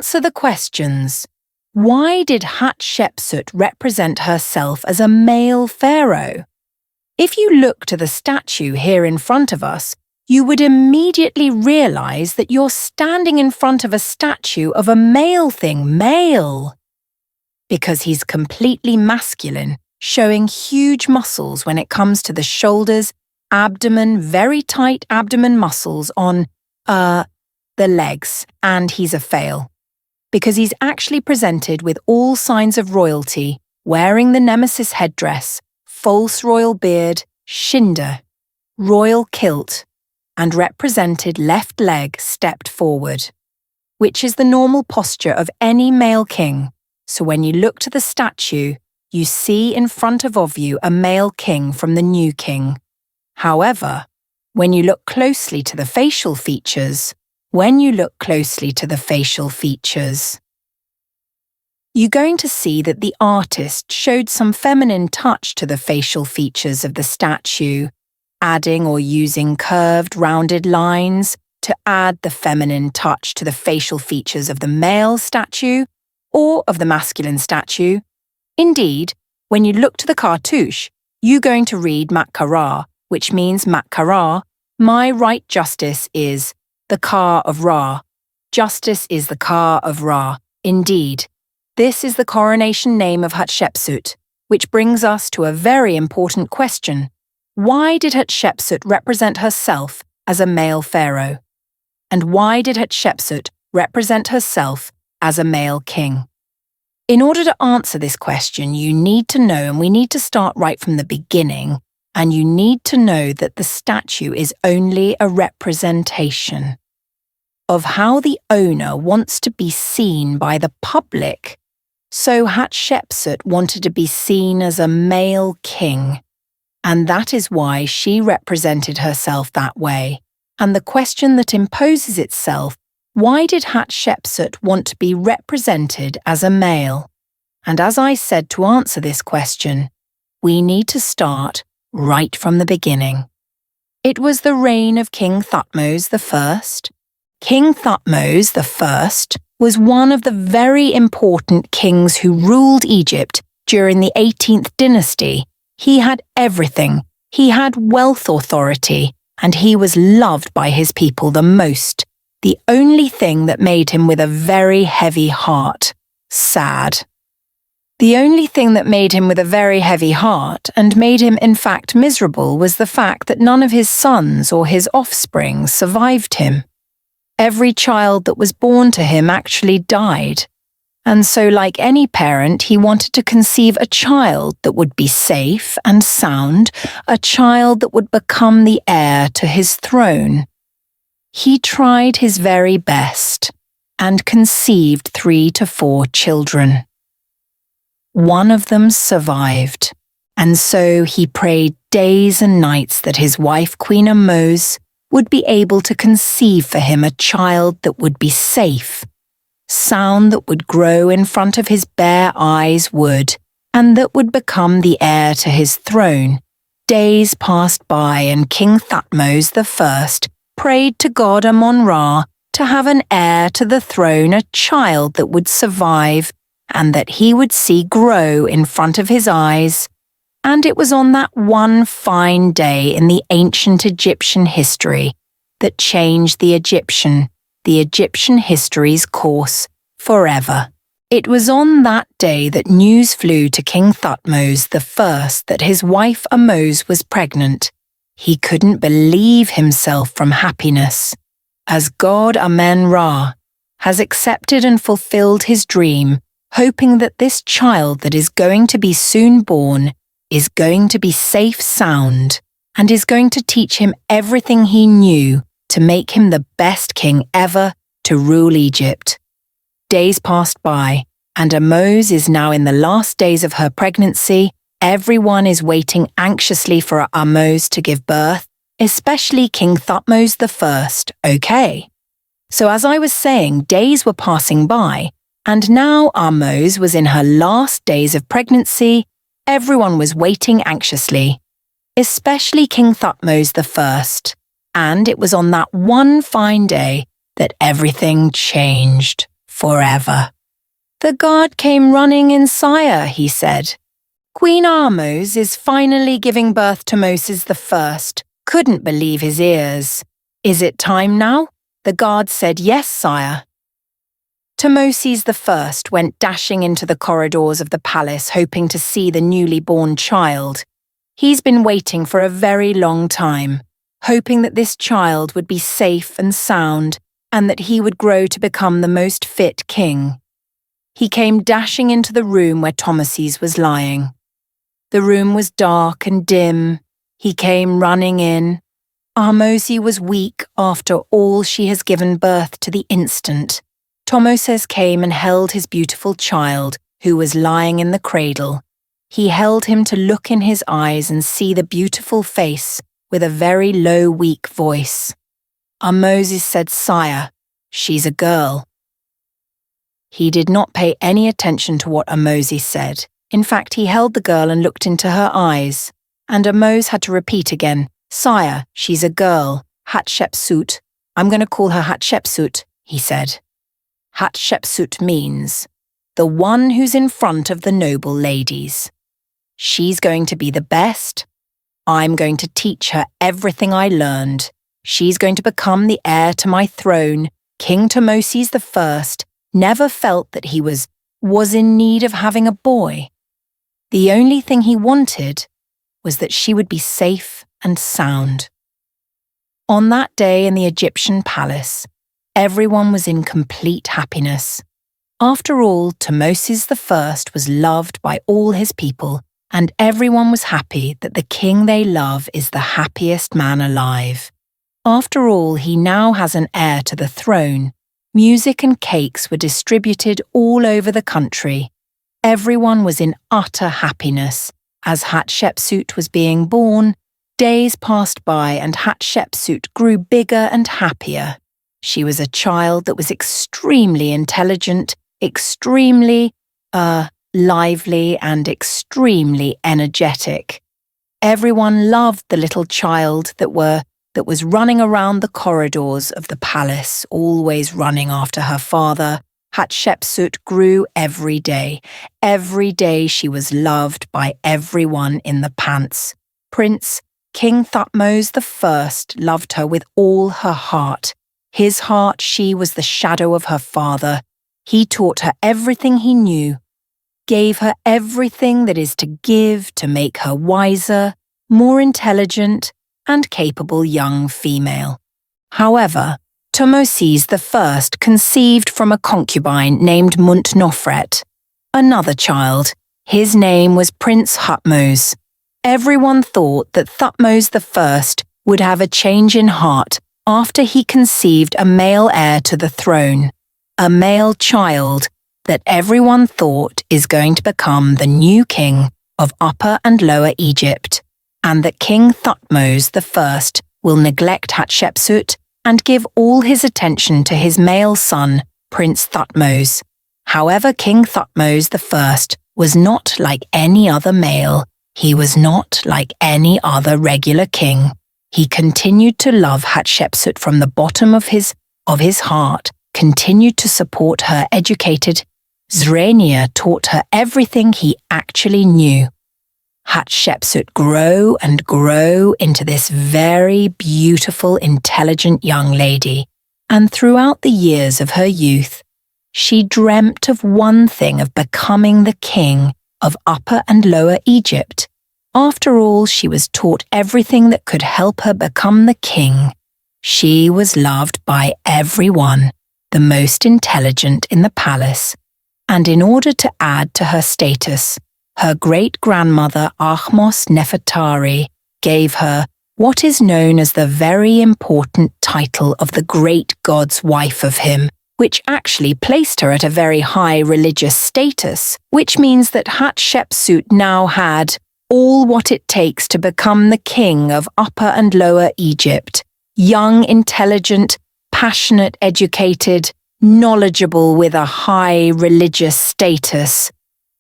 Answer the questions. Why did Hatshepsut represent herself as a male pharaoh? If you look to the statue here in front of us, you would immediately realize that you're standing in front of a statue of a male thing, male. Because he's completely masculine, showing huge muscles when it comes to the shoulders, abdomen, very tight abdomen muscles on, the legs, and he's a pharaoh. Because he's actually presented with all signs of royalty, wearing the nemesis headdress, false royal beard, shinder, royal kilt, and represented left leg stepped forward, which is the normal posture of any male king. So when you look to the statue, you see in front of you a male king from the new king. However, when you look closely to the facial features, you're going to see that the artist showed some feminine touch to the facial features of the statue, adding or using curved, rounded lines to add the feminine touch to the facial features of the male statue or of the masculine statue. Indeed, when you look to the cartouche, you're going to read Matkara, which means Matkara, my right justice is the Ka of Ra. Justice is the Ka of Ra. Indeed, this is the coronation name of Hatshepsut, which brings us to a very important question. Why did Hatshepsut represent herself as a male pharaoh? And why did Hatshepsut represent herself as a male king? In order to answer this question, you need to know, and we need to start right from the beginning, and you need to know that the statue is only a representation of how the owner wants to be seen by the public. So Hatshepsut wanted to be seen as a male king, and that is why she represented herself that way. And the question that imposes itself, why did Hatshepsut want to be represented as a male? And as I said, to answer this question, we need to start right from the beginning. It was the reign of King Thutmose I. King Thutmose I was one of the very important kings who ruled Egypt during the 18th dynasty. He had everything. He had wealth, authority, and he was loved by his people the most. The only thing that made him with a very heavy heart, sad. The only thing that made him with a very heavy heart and made him in fact miserable was the fact that none of his sons or his offspring survived him. Every child that was born to him actually died. And so, like any parent, he wanted to conceive a child that would be safe and sound, a child that would become the heir to his throne. He tried his very best and conceived 3 to 4 children. One of them survived, and so he prayed days and nights that his wife Queen Ahmose would be able to conceive for him a child that would be safe, sound, that would grow in front of his bare eyes would, and that would become the heir to his throne. Days passed by and King Thutmose I prayed to god Amon-Ra to have an heir to the throne, a child that would survive and that he would see grow in front of his eyes. And it was on that one fine day in the ancient Egyptian history that changed the Egyptian history's course forever. It was on that day that news flew to King Thutmose I that his wife Ahmose was pregnant. He couldn't believe himself from happiness, as god Amen-Ra has accepted and fulfilled his dream, hoping that this child that is going to be soon born is going to be safe, sound, and is going to teach him everything he knew to make him the best king ever to rule Egypt. Days passed by, and Ahmose is now in the last days of her pregnancy. Everyone is waiting anxiously for Ahmose to give birth, especially King Thutmose I. Okay. So as I was saying, days were passing by, and now Ahmose was in her last days of pregnancy. Everyone was waiting anxiously, especially King Thutmose I. And it was on that one fine day that everything changed forever. The guard came running in, sire, he said. Queen Ahmose is finally giving birth to Moses I. Couldn't believe his ears. Is it time now? The guard said, yes, sire. Thutmose I went dashing into the corridors of the palace hoping to see the newly born child. He's been waiting for a very long time, hoping that this child would be safe and sound and that he would grow to become the most fit king. He came dashing into the room where Thutmose was lying. The room was dark and dim. He came running in. Ahmose was weak after all she has given birth to the instant. Thutmose came and held his beautiful child, who was lying in the cradle. He held him to look in his eyes and see the beautiful face with a very low, weak voice. Ahmose said, sire, she's a girl. He did not pay any attention to what Ahmose said. In fact, he held the girl and looked into her eyes. And Ahmose had to repeat again, sire, she's a girl, Hatshepsut. I'm going to call her Hatshepsut, he said. Hatshepsut means, the one who's in front of the noble ladies. She's going to be the best. I'm going to teach her everything I learned. She's going to become the heir to my throne. King Thutmose I never felt that he was in need of having a boy. The only thing he wanted was that she would be safe and sound. On that day in the Egyptian palace, everyone was in complete happiness. After all, Thutmose I was loved by all his people, and everyone was happy that the king they love is the happiest man alive. After all, he now has an heir to the throne. Music and cakes were distributed all over the country. Everyone was in utter happiness. As Hatshepsut was being born, days passed by and Hatshepsut grew bigger and happier. She was a child that was extremely intelligent, extremely, lively and extremely energetic. Everyone loved the little child that was running around the corridors of the palace, always running after her father. Hatshepsut grew every day. Every day she was loved by everyone in the palace. King Thutmose I loved her with all her heart. His heart, she was the shadow of her father. He taught her everything he knew, gave her everything that is to give to make her wiser, more intelligent, and capable young female. However, Thutmose I conceived from a concubine named Muntnofret, another child. His name was Prince Thutmose. Everyone thought that Thutmose I would have a change in heart after he conceived a male heir to the throne, a male child that everyone thought is going to become the new king of Upper and Lower Egypt, and that King Thutmose I will neglect Hatshepsut and give all his attention to his male son, Prince Thutmose. However, King Thutmose I was not like any other male. He was not like any other regular king. He continued to love Hatshepsut from the bottom of his heart, continued to support her educated. Zrania taught her everything he actually knew. Hatshepsut grew and grew into this very beautiful, intelligent young lady, and throughout the years of her youth, she dreamt of one thing, of becoming the king of Upper and Lower Egypt. After all, she was taught everything that could help her become the king. She was loved by everyone, the most intelligent in the palace, and in order to add to her status, her great-grandmother Ahmose Nefertari gave her what is known as the very important title of the great god's wife of him, which actually placed her at a very high religious status, which means that Hatshepsut now had all what it takes to become the king of Upper and Lower Egypt, young, intelligent, passionate, educated, knowledgeable with a high religious status.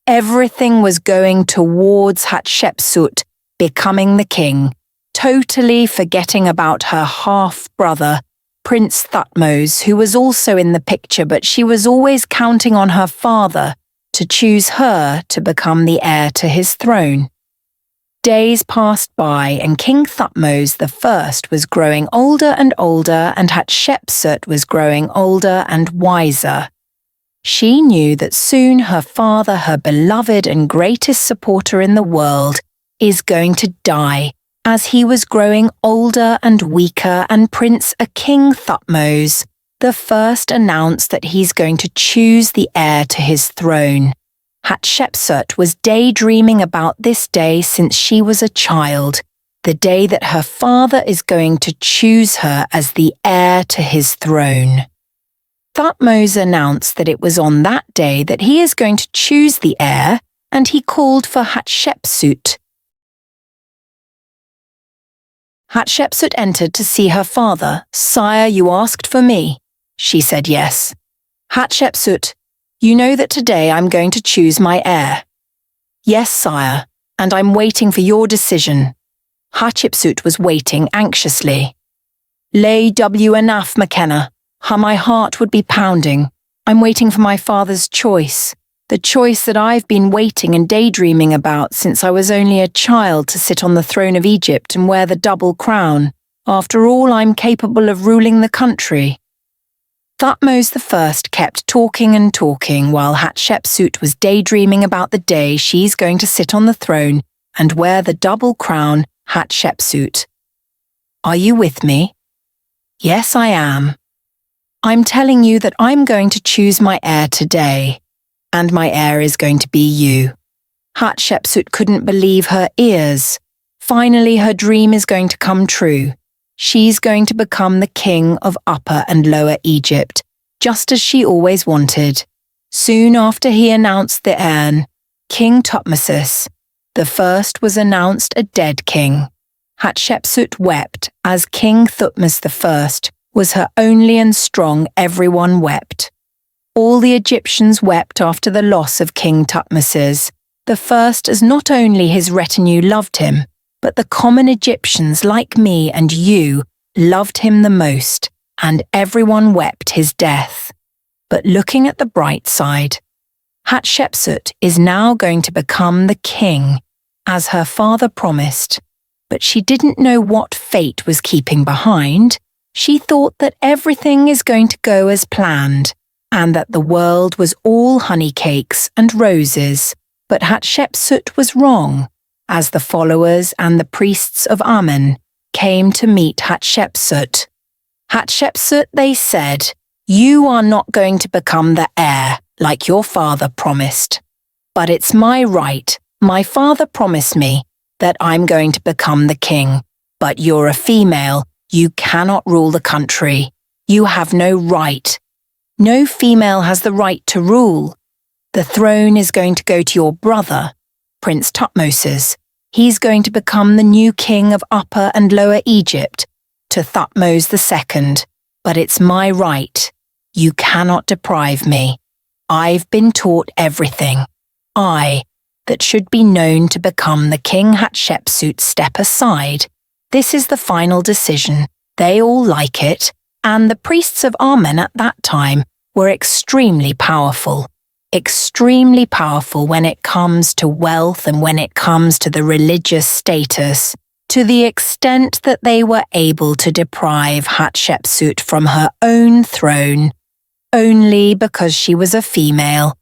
Everything was going towards Hatshepsut becoming the king, totally forgetting about her half-brother, Prince Thutmose, who was also in the picture, but she was always counting on her father to choose her to become the heir to his throne. Days passed by and King Thutmose I was growing older and older, and Hatshepsut was growing older and wiser. She knew that soon her father, her beloved and greatest supporter in the world, is going to die, as he was growing older and weaker, and King Thutmose I announced that he's going to choose the heir to his throne. Hatshepsut was daydreaming about this day since she was a child, the day that her father is going to choose her as the heir to his throne. Thutmose announced that it was on that day that he is going to choose the heir, and he called for Hatshepsut. Hatshepsut entered to see her father. "Sire, you asked for me." She said yes. "Hatshepsut, you know that today I'm going to choose my heir." "Yes, sire, and I'm waiting for your decision." Hatshepsut was waiting anxiously. "Lay wnaf McKenna, how my heart would be pounding. I'm waiting for my father's choice, the choice that I've been waiting and daydreaming about since I was only a child, to sit on the throne of Egypt and wear the double crown. After all, I'm capable of ruling the country." Thutmose I kept talking and talking while Hatshepsut was daydreaming about the day she's going to sit on the throne and wear the double crown. "Hatshepsut, are you with me?" "Yes, I am. I'm telling you that I'm going to choose my heir today, and my heir is going to be you." Hatshepsut couldn't believe her ears. Finally, her dream is going to come true. She's going to become the king of Upper and Lower Egypt, just as she always wanted. Soon after he announced the heir, King Thutmose I was announced a dead king. Hatshepsut wept as King Thutmose I was her only and strong. Everyone wept. All the Egyptians wept after the loss of King Thutmose I, as not only his retinue loved him, but the common Egyptians like me and you loved him the most, and everyone wept his death. But looking at the bright side, Hatshepsut is now going to become the king, as her father promised. But she didn't know what fate was keeping behind. She thought that everything is going to go as planned, and that the world was all honey cakes and roses. But Hatshepsut was wrong, as the followers and the priests of Amen came to meet Hatshepsut. "Hatshepsut," they said, "you are not going to become the heir like your father promised. But it's my right. My father promised me that I'm going to become the king. But you're a female. You cannot rule the country. You have no right. No female has the right to rule. The throne is going to go to your brother, Prince Thutmose. He's going to become the new king of Upper and Lower Egypt, to Thutmose II. But it's my right. You cannot deprive me. I've been taught everything. I, that should be known to become the king. Hatshepsut, step aside. This is the final decision. They all like it, and the priests of Amen at that time were extremely powerful when it comes to wealth and when it comes to the religious status, to the extent that they were able to deprive Hatshepsut from her own throne, only because she was a female